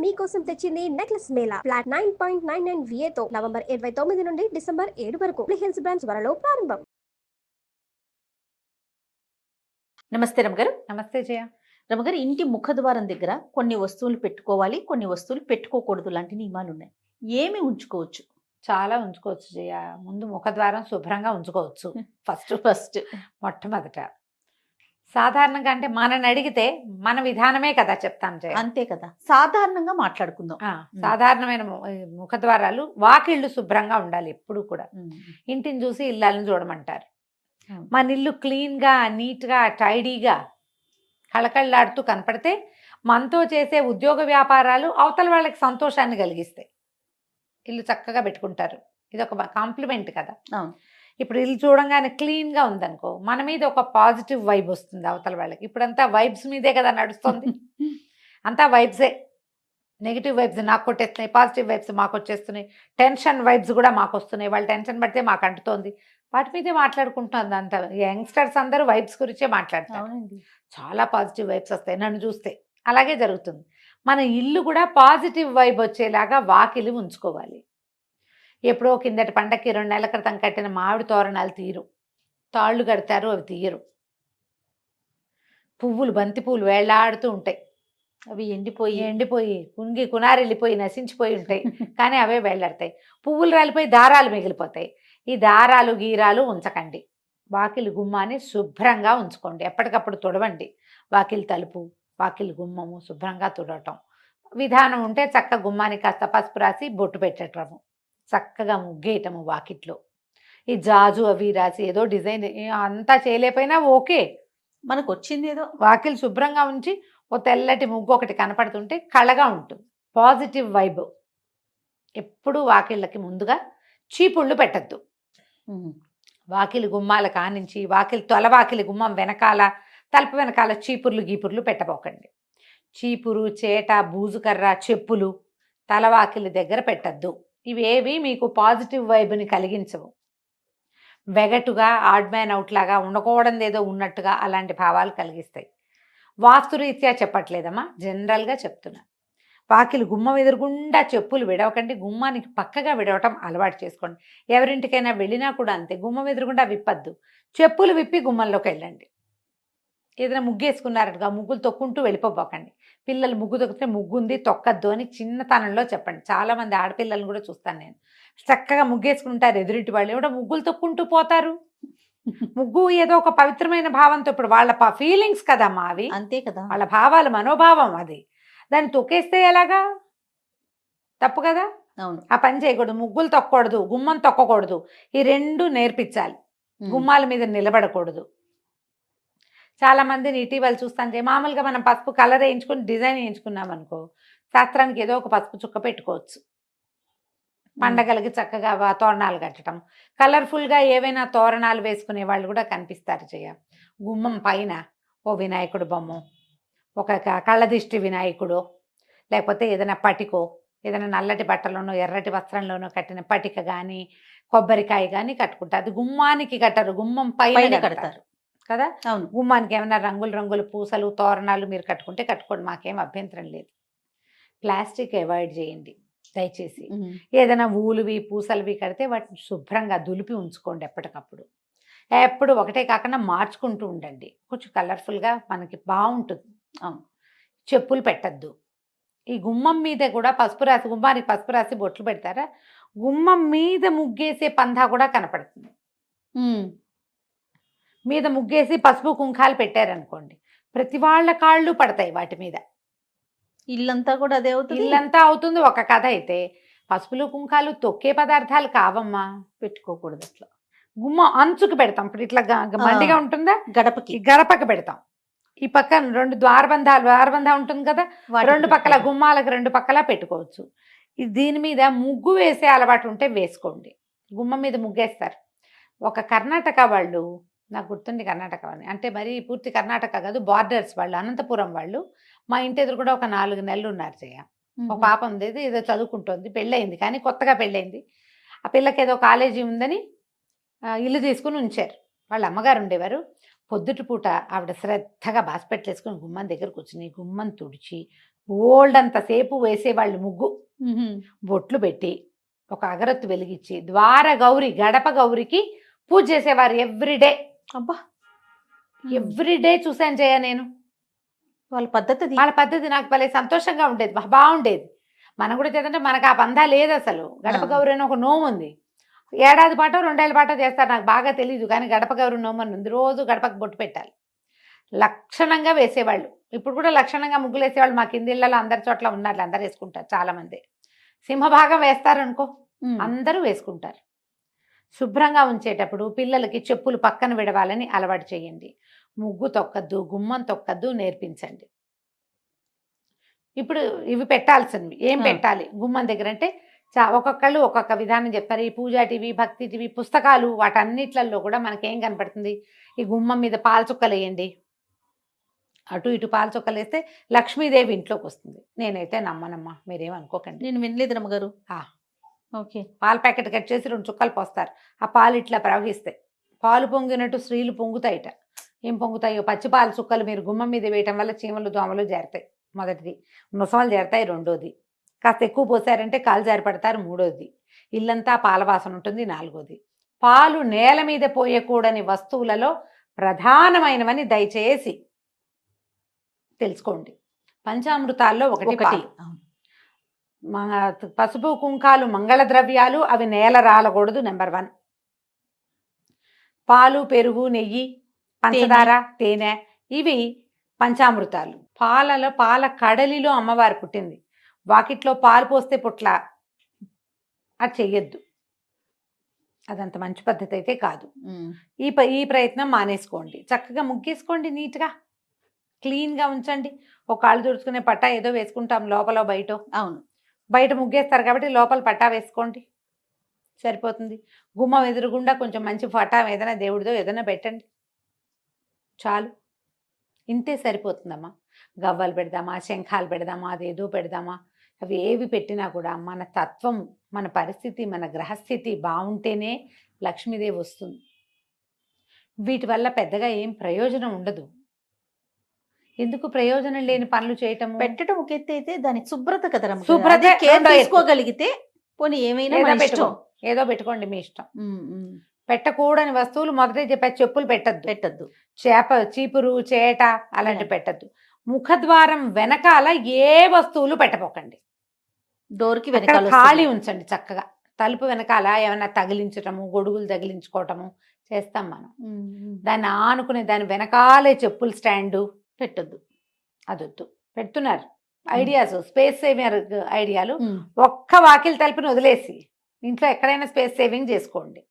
మీకోసం తెచ్చింది necklace Mela flat 9.99 VA తో నవంబర్ 29 నుండి డిసెంబర్ 7 వరకు హిల్స్ బ్రాంచ్ త్వరలో ప్రారంభం. నమస్తే రమగారు. నమస్తే జయ. రమగారు, ఇంటి ముఖద్వారం దగ్గర కొన్ని వస్తువులు పెట్టుకోవాలి, కొన్ని వస్తువులు పెట్టుకోకూడదు లాంటి నియమాలు ఉన్నాయి. ఏమి ఉంచుకోవచ్చు? చాలా ఉంచుకోవచ్చు జయ. ముందు ముఖద్వారం శుభ్రంగా ఉంచుకోవచ్చు. ఫస్ట్ మొట్టమొదట సాధారణంగా అంటే మనని అడిగితే మన విధానమే కదా చెప్తాను జయ. అంతే కదా, సాధారణంగా మాట్లాడుకుందాం. సాధారణమైన ముఖద్వారాలు, వాకిళ్ళు శుభ్రంగా ఉండాలి ఎప్పుడు కూడా. ఇంటిని చూసి ఇల్లాలను చూడమంటారు. మన ఇల్లు క్లీన్గా, నీట్గా, టైడీగా, కళకళలాడుతూ కనపడితే మనతో చేసే ఉద్యోగ వ్యాపారాలు అవతల వాళ్ళకి సంతోషాన్ని కలిగిస్తాయి. ఇల్లు చక్కగా పెట్టుకుంటారు. ఇది ఒక కాంప్లిమెంట్ కదా. ఇప్పుడు ఇల్లు చూడంగానే క్లీన్గా ఉందనుకో, మన మీద ఒక పాజిటివ్ వైబ్ వస్తుంది అవతల వాళ్ళకి. ఇప్పుడంతా వైబ్స్ మీదే కదా నడుస్తుంది. అంతా వైబ్సే. నెగిటివ్ వైబ్స్ నాకు కొట్టేస్తున్నాయి, పాజిటివ్ వైబ్స్ మాకు వచ్చేస్తున్నాయి, టెన్షన్ వైబ్స్ కూడా మాకు వస్తున్నాయి. వాళ్ళు టెన్షన్ పడితే మాకు అంటుతోంది. వాటి మీదే మాట్లాడుకుంటుంది అంత. యంగ్స్టర్స్ అందరూ వైబ్స్ గురించే మాట్లాడతారు. చాలా పాజిటివ్ వైబ్స్ వస్తాయి నన్ను చూస్తే. అలాగే జరుగుతుంది. మన ఇల్లు కూడా పాజిటివ్ వైబ్ వచ్చేలాగా వాకిలి ఉంచుకోవాలి. ఎప్పుడో కిందటి పండక్కి 2 నెలల క్రితం కట్టిన మామిడి తోరణాలు తీరు, తాళ్ళు కడతారు, అవి తీయరు. పువ్వులు, బంతి పువ్వులు వేళ్లాడుతూ ఉంటాయి. అవి ఎండిపోయి కుంగి కునారెళ్ళిపోయి నశించిపోయి ఉంటాయి. కానీ అవే వేళ్లాడతాయి. పువ్వులు రాలిపోయి దారాలు మిగిలిపోతాయి. ఈ దారాలు గీరాలు ఉంచకండి. వాకిలి గుమ్మాన్ని శుభ్రంగా ఉంచుకోండి. ఎప్పటికప్పుడు తుడవండి. వాకిలి తలుపు, వాకిలి గుమ్మము శుభ్రంగా తుడవటం. విధానం ఉంటే చక్క గుమ్మానికి కాస్త పసుపు రాసి బొట్టు పెట్టటము, చక్కగా ముగ్గేయటము వాకిట్లో. ఈ జాజు అవి రాసి ఏదో డిజైన్ అంతా చేయలేకపోయినా ఓకే, మనకు వచ్చింది ఏదో. వాకిలి శుభ్రంగా ఉంచి ఓ తెల్లటి ముగ్గు ఒకటి కనపడుతుంటే కళగా ఉంటుంది. Positive vibe. ఎప్పుడు వాకిళ్ళకి ముందుగా చీపుళ్ళు పెట్టద్దు. వాకిలి గుమ్మాల కానించి తొలవాకిలి గుమ్మం వెనకాల, తలుపు వెనకాల చీపుర్లు గీపుర్లు పెట్టబోకండి. చీపురు, చేట, బూజుకర్ర, చెప్పులు తలవాకిలి దగ్గర పెట్టద్దు. ఇవేవి మీకు పాజిటివ్ వైబ్ని కలిగించవు. వెగటుగా, ఆడ్ మ్యాన్ అవుట్ లాగా, ఉండకూడదు ఏదో ఉన్నట్టుగా అలాంటి భావాలు కలిగిస్తాయి. వాస్తురీత్యా చెప్పట్లేదమ్మా, జనరల్గా చెప్తున్నా. వాకిలి గుమ్మం ఎదురుగుండా చెప్పులు విడవకండి. గుమ్మానికి పక్కగా విడవటం అలవాటు చేసుకోండి. ఎవరింటికైనా వెళ్ళినా కూడా అంతే, గుమ్మం ఎదురుగుండా విప్పద్దు. చెప్పులు విప్పి గుమ్మంలోకి వెళ్ళండి. ఏదైనా ముగ్గేసుకున్నారట్టుగా ముగ్గులు తొక్కుంటూ వెళ్ళిపోబోకండి. పిల్లలు ముగ్గు తొక్కితే ముగ్గుంది తొక్కద్దు అని చిన్నతనంలో చెప్పండి. చాలామంది ఆడపిల్లలను కూడా చూస్తాను నేను. చక్కగా ముగ్గేసుకుంటారు ఎదురింటి వాళ్ళు, ఏమిటో ముగ్గులు తొక్కుంటూ పోతారు. ముగ్గు ఏదో ఒక పవిత్రమైన భావంతో, ఇప్పుడు వాళ్ళ ఫీలింగ్స్ కదమ్మా అవి. అంతే కదా, వాళ్ళ భావాలు, మనోభావం అది. దాన్ని తొక్కేస్తే ఎలాగా? తప్పు కదా. అవును, ఆ పని చేయకూడదు. ముగ్గులు తొక్కకూడదు, గుమ్మం తొక్కకూడదు. ఈ 2 నేర్పించాలి. గుమ్మాల మీద నిలబడకూడదు. చాలా మందిని ఇటీవల చూస్తాను, మామూలుగా మనం పసుపు కలర్ వేయించుకుని డిజైన్ వేయించుకున్నాం అనుకో, శాస్త్రానికి ఏదో ఒక పసుపు చుక్క పెట్టుకోవచ్చు. పండగలకి చక్కగా తోరణాలు కట్టడం, కలర్ఫుల్గా ఏవైనా తోరణాలు వేసుకునే వాళ్ళు కూడా కనిపిస్తారు. గుమ్మం పైన ఓ వినాయకుడు బొమ్మ, ఒక కళ్ళదిష్టి వినాయకుడు, లేకపోతే ఏదైనా పటికో, ఏదైనా నల్లటి బట్టలోనో ఎర్రటి వస్త్రంలోనో కట్టిన పటిక కానీ, కొబ్బరికాయ కానీ కట్టుకుంటారు. అది గుమ్మానికి కట్టరు, గుమ్మం పైన కడతారు కదా. అవును, గుమ్మానికి ఏమైనా రంగులు పూసలు, తోరణాలు మీరు కట్టుకుంటే కట్టుకోండి, మాకేం అభ్యంతరం లేదు. ప్లాస్టిక్ అవాయిడ్ చేయండి దయచేసి. ఏదైనా ఊలువి, పూసలువి కడితే వాటిని శుభ్రంగా దులిపి ఉంచుకోండి ఎప్పటికప్పుడు. ఎప్పుడు ఒకటే కాకుండా మార్చుకుంటూ ఉండండి. కొంచెం కలర్ఫుల్గా మనకి బాగుంటుంది. చెప్పులు పెట్టద్దు. ఈ గుమ్మం మీద కూడా పసుపు రాసి, గుమ్మానికి పసుపు రాసి బొట్లు పెడతారా, గుమ్మం మీద ముగ్గేసే పందా కూడా కనపడుతుంది. మీద ముగ్గేసి పసుపు కుంకాలు పెట్టారనుకోండి, ప్రతి వాళ్ళ కాళ్ళు పడతాయి వాటి మీద. ఇల్లంతా కూడా అదే అవుతుంది. ఇల్లంతా అవుతుంది. ఒక కథ అయితే పసుపులు కుంకాలు తొక్కే పదార్థాలు కావమ్మా, పెట్టుకోకూడదు. అట్లా గుమ్మ అంచుకు పెడతాం. ఇప్పుడు ఇట్లా మండిగా ఉంటుందా, గడపకి పెడతాం. ఈ పక్క 2 ద్వారబంధం ఉంటుంది కదా, 2 పక్కల గుమ్మాలకు 2 పక్కల పెట్టుకోవచ్చు. దీని మీద ముగ్గు వేసే అలవాటు ఉంటే వేసుకోండి. గుమ్మం మీద ముగ్గేస్తారు. ఒక కర్ణాటక వాళ్ళు, నాకు గుర్తుంది కర్ణాటక అని, అంటే మరి పూర్తి కర్ణాటక కాదు, బార్డర్స్ వాళ్ళు, అనంతపురం వాళ్ళు. మా ఇంటి ఎదురు కూడా ఒక 4 నెలలు ఉన్నారు. ఒక పాప ఉంది, ఏదో చదువుకుంటుంది, పెళ్ళయింది, కానీ కొత్తగా పెళ్ళయింది. ఆ పిల్లకి ఏదో కాలేజీ ఉందని ఇల్లు తీసుకుని ఉంచారు. వాళ్ళ అమ్మగారు ఉండేవారు. పొద్దుటి పూట ఆవిడ శ్రద్ధగా బాస్పెట్లు వేసుకుని గుమ్మం దగ్గర కూర్చుని గుమ్మం తుడిచి బోల్డంతసేపు వేసేవాళ్ళు ముగ్గు. బొట్లు పెట్టి ఒక అగరత్తు వెలిగించి ద్వార గౌరి గడప గౌరికి పూజ చేసేవారు ఎవ్రీడే. అబ్బా ఎవ్రీడే చూసాను జయ నేను. వాళ్ళ పద్ధతి అది. వాళ్ళ పద్ధతి నాకు భలే సంతోషంగా ఉండేది, బాగుండేది. మనం కూడా చేద్దంటే మనకు ఆ పందా లేదు అసలు. గడప గౌరి అని ఒక నోము ఉంది, ఏడాది పాటో 2 ఏళ్ళ పాటో చేస్తారు, నాకు బాగా తెలియదు. కానీ గడప గౌరి నోము అని ఉంది, రోజు గడపకు బొట్టు పెట్టాలి. లక్షణంగా వేసేవాళ్ళు. ఇప్పుడు కూడా లక్షణంగా ముగ్గులు వేసేవాళ్ళు మా కింది ఇళ్ళలో అందరి చోట్ల ఉన్నారు, అందరు వేసుకుంటారు. చాలా మంది సింహభాగం వేస్తారు అనుకో, అందరూ వేసుకుంటారు. శుభ్రంగా ఉంచేటప్పుడు పిల్లలకి చెప్పులు పక్కన విడవాలని అలవాటు చేయండి. ముగ్గు తొక్కద్దు, గుమ్మం తొక్కద్దు నేర్పించండి. ఇప్పుడు ఇవి పెట్టాల్సినవి ఏం పెట్టాలి గుమ్మం దగ్గర అంటే ఒక్కొక్కళ్ళు ఒక్కొక్క విధానం చెప్తారు. ఈ పూజా టీవీ, భక్తి టీవీ, పుస్తకాలు వాటన్నిట్లలో కూడా మనకేం కనపడుతుంది, ఈ గుమ్మం మీద పాలచుక్కలు వేయండి. అటు ఇటు పాలచుక్కలు వేస్తే లక్ష్మీదేవి ఇంట్లోకి వస్తుంది. నేనైతే నమ్మనమ్మా, మీరేమనుకోకండి. నేను వినలేదు రమ్మగారు. ఓకే. పాల ప్యాకెట్ కట్ చేసి 2 చుక్కలు పోస్తారు, ఆ పాలు ఇట్లా ప్రవహిస్తాయి. పాలు పొంగినట్టు స్త్రీలు పొంగుతాయిట. ఏం పొంగుతాయో పచ్చి పాల చుక్కలు మీరు గుమ్మం మీద వేయటం వల్ల చీమలు దోమలు చేరుతాయి. మొదటిది. ముసలు చేరుతాయి. రెండోది, కాస్త ఎక్కువ పోసారంటే కాలు జారిపడతారు. మూడోది, ఇల్లంతా పాల వాసన ఉంటుంది. నాలుగోది, పాలు నేల మీద పోయకూడని వస్తువులలో ప్రధానమైనవని దయచేసి తెలుసుకోండి. పంచామృతాల్లో ఒకటి పాలు. పసుపు కుంకాలు మంగళ ద్రవ్యాలు, అవి నేల రాలకూడదు. నెంబర్ 1. పాలు, పెరుగు, నెయ్యి, పంచదార, తేనె, ఇవి పంచామృతాలు. పాల కడలిలో అమ్మవారు పుట్టింది. వాకిట్లో పాలు పోస్తే పుట్ల, అది చెయ్యొద్దు. అదంత మంచి పద్ధతి అయితే కాదు. ఈ ప్రయత్నం మానేసుకోండి. చక్కగా ముగ్గేసుకోండి, నీట్గా క్లీన్గా ఉంచండి. ఒక కాళ్ళు తుడుచుకునే పట్టా ఏదో వేసుకుంటాం లోపల బయట. అవును, బయట ముగ్గేస్తారు కాబట్టి లోపల పట్టా వేసుకోండి, సరిపోతుంది. గుమ్మం ఎదురుగుండా కొంచెం మంచి పట్టా ఏదైనా దేవుడిదో ఏదైనా పెట్టండి, చాలు. ఇంతే సరిపోతుందమ్మా. గవ్వలు పెడదామా, శంఖాలు పెడదామా, అదేదో పెడదామా, అవి ఏవి పెట్టినా కూడా మన తత్వం, మన పరిస్థితి, మన గ్రహస్థితి బాగుంటేనే లక్ష్మీదేవి వస్తుంది. వీటి వల్ల పెద్దగా ఏం ప్రయోజనం ఉండదు. ఎందుకు ప్రయోజనం లేని పనులు చేయటము? పెట్టడం ఒక ఎత్తు అయితే దాని శుభ్రత కదా రమ్మగారు. శుభ్రత అదే కేర్ రెండో ఎత్తు. తీసుకోగలిగితే పోనీ ఏమైనా మన ఇష్టం. ఏదో పెట్టుకోండి, మీ ఇష్టం. పెట్టకూడని వస్తువులు మొదటే చెప్పా, చెప్పులు పెట్టద్దు, చీపురు, చేట అలాంటివి పెట్టద్దు. ముఖద్వారం వెనకాల ఏ వస్తువులు పెట్టపోకండి. డోర్కి అక్కడ వెనకాల ఖాళీ ఉంచండి చక్కగా. తలుపు వెనకాల ఏమైనా తగిలించటము, గొడుగులు తగిలించుకోవటము చేస్తాం మనం. దాన్ని ఆనుకునే దాని వెనకాలే చెప్పులు స్టాండు పెట్టద్దు, అదొద్దు. పెడుతున్నారు ఐడియాస్, స్పేస్ సేవింగ్ ఐడియాలు. ఒక్క వాకిలి తలుపుని వదిలేసి ఇంట్లో ఎక్కడైనా స్పేస్ సేవింగ్ చేసుకోండి.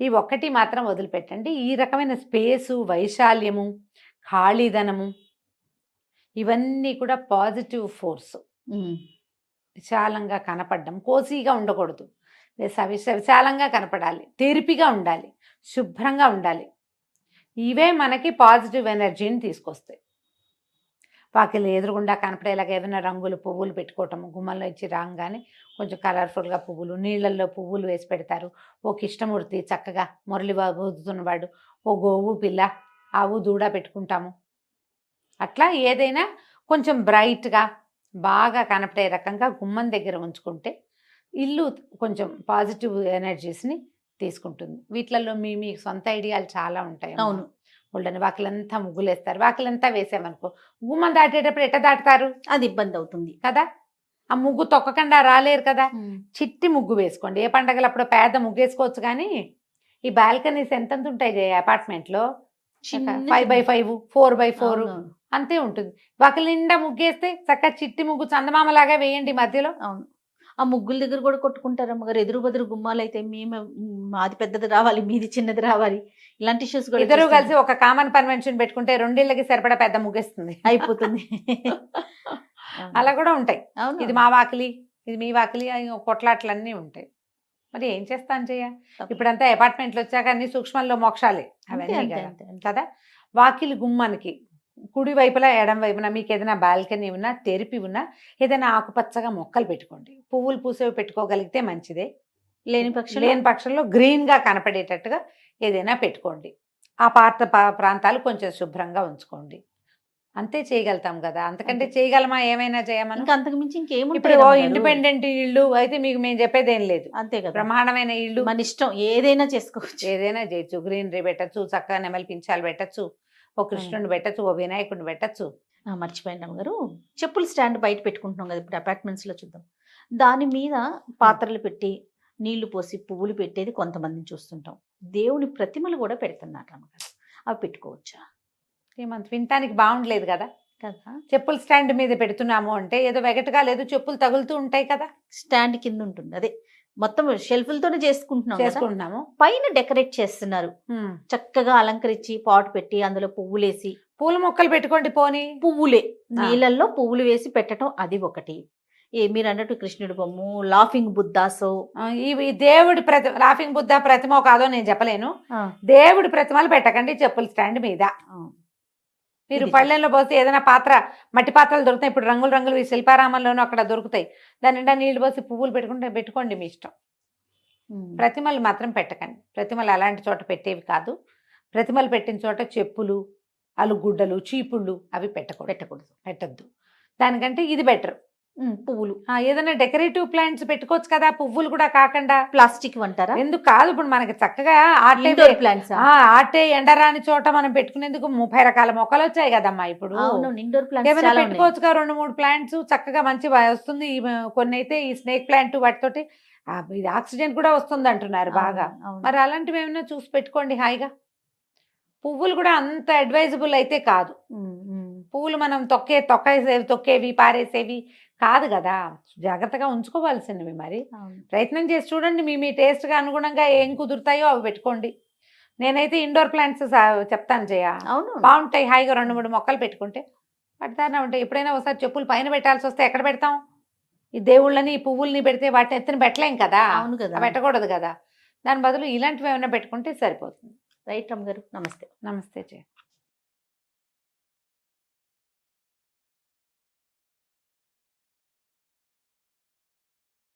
ఈ ఒక్కటి మాత్రం వదిలిపెట్టండి. ఈ రకమైన స్పేసు, వైశాల్యము, ఖాళీదనము, ఇవన్నీ కూడా పాజిటివ్ ఫోర్స్. విశాలంగా కనపడడం, కోసీగా ఉండకూడదు. విశాలంగా కనపడాలి, తెరిపిగా ఉండాలి, శుభ్రంగా ఉండాలి. ఇవే మనకి పాజిటివ్ ఎనర్జీని తీసుకొస్తాయి. వాకిలి ఎదురుగుండా కనపడేలాగా ఏమైనా రంగులు, పువ్వులు పెట్టుకోవటము. గుమ్మంలో ఇచ్చి రాగానే కొంచెం కలర్ఫుల్గా పువ్వులు, నీళ్ళల్లో పువ్వులు వేసి పెడతారు. ఓ కృష్ణమూర్తి చక్కగా మురళి ఊదుతున్నవాడు, ఓ గోవు పిల్ల, ఆవు దూడ పెట్టుకుంటాము. అట్లా ఏదైనా కొంచెం బ్రైట్గా బాగా కనపడే రకంగా గుమ్మం దగ్గర ఉంచుకుంటే ఇల్లు కొంచెం పాజిటివ్ ఎనర్జీస్ని తీసుకుంటుంది. వీటిలలో మీ సొంత ఐడియాలు చాలా ఉంటాయి. అవును, వాళ్ళని వాకిలంతా ముగ్గులేస్తారు. వాకిలంతా వేసామనుకో, గుమ్మం దాటేటప్పుడు ఎట్ట దాటుతారు? అది ఇబ్బంది అవుతుంది కదా. ఆ ముగ్గు తొక్కకుండా రాలేరు కదా. చిట్టి ముగ్గు వేసుకోండి. ఏ పండగలప్పుడు పేద ముగ్గు వేసుకోవచ్చు. కానీ ఈ బాల్కనీస్ ఎంత ఉంటాయి అపార్ట్మెంట్లో, 5x5, 4x4 అంతే ఉంటుంది. వాకిలి నిండా ముగ్గేస్తే చక్కగా చిట్టి ముగ్గు చందమామలాగా వేయండి మధ్యలో. అవును, ఆ ముగ్గుల దగ్గర కూడా కొట్టుకుంటారు అమ్మగారు. ఎదురు బదురు గుమ్మాలు అయితే మేము మాది పెద్దది రావాలి, మీది చిన్నది రావాలి, ఇలాంటి ఇష్యూస్ కూడా. ఇద్దరు కలిసి ఒక కామన్ కన్వెన్షన్ పెట్టుకుంటే 2 ఇళ్ళకి సరిపడా పెద్ద ముగ్గేస్తుంది, అయిపోతుంది. అలా కూడా ఉంటాయి. అవును, ఇది మా వాకిలి, ఇది మీ వాకిలి, కొట్లాట్లన్నీ ఉంటాయి. మరి ఏం చేస్తాను చెయ్య. ఇప్పుడంతా అపార్ట్మెంట్లు వచ్చాక అన్ని సూక్ష్మంలో మోక్షాలే అవన్నీ కదా. వాకిలి గుమ్మానికి కుడి వైపులా ఎడం వైపున మీకు ఏదైనా బాల్కనీ ఉన్నా, తెరిపి ఉన్నా, ఏదైనా ఆకుపచ్చగా మొక్కలు పెట్టుకోండి. పువ్వులు పూసేవి పెట్టుకోగలిగితే మంచిదే. లేని పక్షంలో గ్రీన్గా కనపడేటట్టుగా ఏదైనా పెట్టుకోండి. ఆ ప్రాంతాలు కొంచెం శుభ్రంగా ఉంచుకోండి. అంతే చేయగలుగుతాం కదా, అంతకంటే అంతే. చేయగలమా, ఏమైనా చేయమని. ఇంకా అంతకు మించి ఇప్పుడు ఇంకేముంటాయి రమ్మగారు? ఇండిపెండెంట్ ఇల్లు అయితే మీకు మేము చెప్పేది ఏం లేదు. అంతే కదా, బ్రహ్మాండమైన ఇల్లు, మన ఇష్టం ఏదైనా చేసుకోవచ్చు. ఏదైనా చేయొచ్చు. గ్రీనరీ పెట్టచ్చు, చక్కగా నెమలి పించాలు పెట్టచ్చు, ఓ కృష్ణుడిని పెట్టచ్చు, ఓ వినాయకుడిని పెట్టచ్చు. మర్చిపోయింది అమ్మగారు, చెప్పుల స్టాండ్ బయట పెట్టుకుంటున్నాం కదా ఇప్పుడు అపార్ట్మెంట్స్ లో, చూద్దాం. దాని మీద పాత్రలు పెట్టి నీళ్లు పోసి పువ్వులు పెట్టేది కొంతమందిని చూస్తుంటాం. దేవుని ప్రతిమలు కూడా పెడుతున్నారు అమ్మగారు, అవి పెట్టుకోవచ్చా? ఏమంత వినటానికి బాగుండలేదు కదా. కదా, చెప్పుల స్టాండ్ మీద పెడుతున్నాము అంటే ఏదో వెగటగా లేదు, చెప్పులు తగులుతూ ఉంటాయి కదా, స్టాండ్ కింద ఉంటుంది, అదే మొత్తం షెల్ఫ్లతోనే చేసుకుంటున్నాం కదా. చేసుకుంటున్నాము. పైన డెకరేట్ చేస్తున్నారు, చక్కగా అలంకరించి పాట్ పెట్టి అందులో పువ్వులేసి. పూల మొక్కలు పెట్టుకోండి పోనీ. పువ్వులే నీళ్ళల్లో పువ్వులు వేసి పెట్టడం, అది ఒకటి. మీరు అన్నట్టు కృష్ణుడి బొమ్మ, లాఫింగ్ బుద్ధాసో, ఈ దేవుడి లాఫింగ్ బుద్ధ ప్రతిమ కాదో నేను చెప్పలేను. దేవుడి ప్రతిమలు పెట్టకండి చెప్పుల స్టాండ్ మీద. మీరు ఇది పళ్ళెంలో పోస్తే ఏదైనా పాత్ర, మట్టి పాత్రలు దొరుకుతాయి ఇప్పుడు, రంగులు రంగులు ఈ శిల్పారామంలోనూ అక్కడ దొరుకుతాయి. దాని నిండా నీళ్లు పోసి పువ్వులు పెట్టుకోండి మీ ఇష్టం. ప్రతిమలు మాత్రం పెట్టకండి. ప్రతిమలు అలాంటి చోట పెట్టేవి కాదు. ప్రతిమలు పెట్టిన చోట చెప్పులు, అలుగుడ్డలు, చీపుళ్ళు అవి పెట్టద్దు. దానికంటే ఇది బెటర్. పువ్వులు ఏదైనా డెకరేటివ్ ప్లాంట్స్ పెట్టుకోవచ్చు కదా, పువ్వులు కూడా కాకుండా. ప్లాస్టిక్ అంటారా? ఎందుకు కాదు, ఇప్పుడు మనకి చక్కగా ప్లాంట్స్ ఆటే ఎండరాని చోట మనం పెట్టుకునేందుకు 30 రకాల మొక్కలు వచ్చాయి కదమ్మా ఇప్పుడు. ఇండోర్ ఏమైనా ప్లాంట్స్ పెట్టుకోవచ్చుగా 2-3 ప్లాంట్స్ చక్కగా మంచి వస్తుంది. కొన్ని అయితే ఈ స్నేక్ ప్లాంట్ వాటితోటి ఇది ఆక్సిజన్ కూడా వస్తుంది అంటున్నారు బాగా. మరి అలాంటివి ఏమైనా చూసి పెట్టుకోండి హాయిగా. పువ్వులు కూడా అంత అడ్వైజబుల్ అయితే కాదు. పువ్వులు మనం తొక్కేవి పారేసేవి కాదు కదా, జాగ్రత్తగా ఉంచుకోవాల్సినవి. మరి ప్రయత్నం చేసి చూడండి, మీ టేస్ట్గా అనుగుణంగా ఏం కుదురుతాయో అవి పెట్టుకోండి. నేనైతే ఇండోర్ ప్లాంట్స్ చెప్తాను జయ, బాగుంటాయి. హాయిగా 2-3 మొక్కలు పెట్టుకుంటే పడతానే ఉంటాయి. ఎప్పుడైనా ఒకసారి చెప్పులు పైన పెట్టాల్సి వస్తే ఎక్కడ పెడతాం? ఈ దేవుళ్ళని ఈ పువ్వుల్ని పెడితే వాటిని ఎత్తున పెట్టలేం కదా, పెట్టకూడదు కదా. దాని బదులు ఇలాంటివి ఏమైనా పెట్టుకుంటే సరిపోతుంది. రైట్ రమ్మ గారు, నమస్తే. నమస్తే జయ.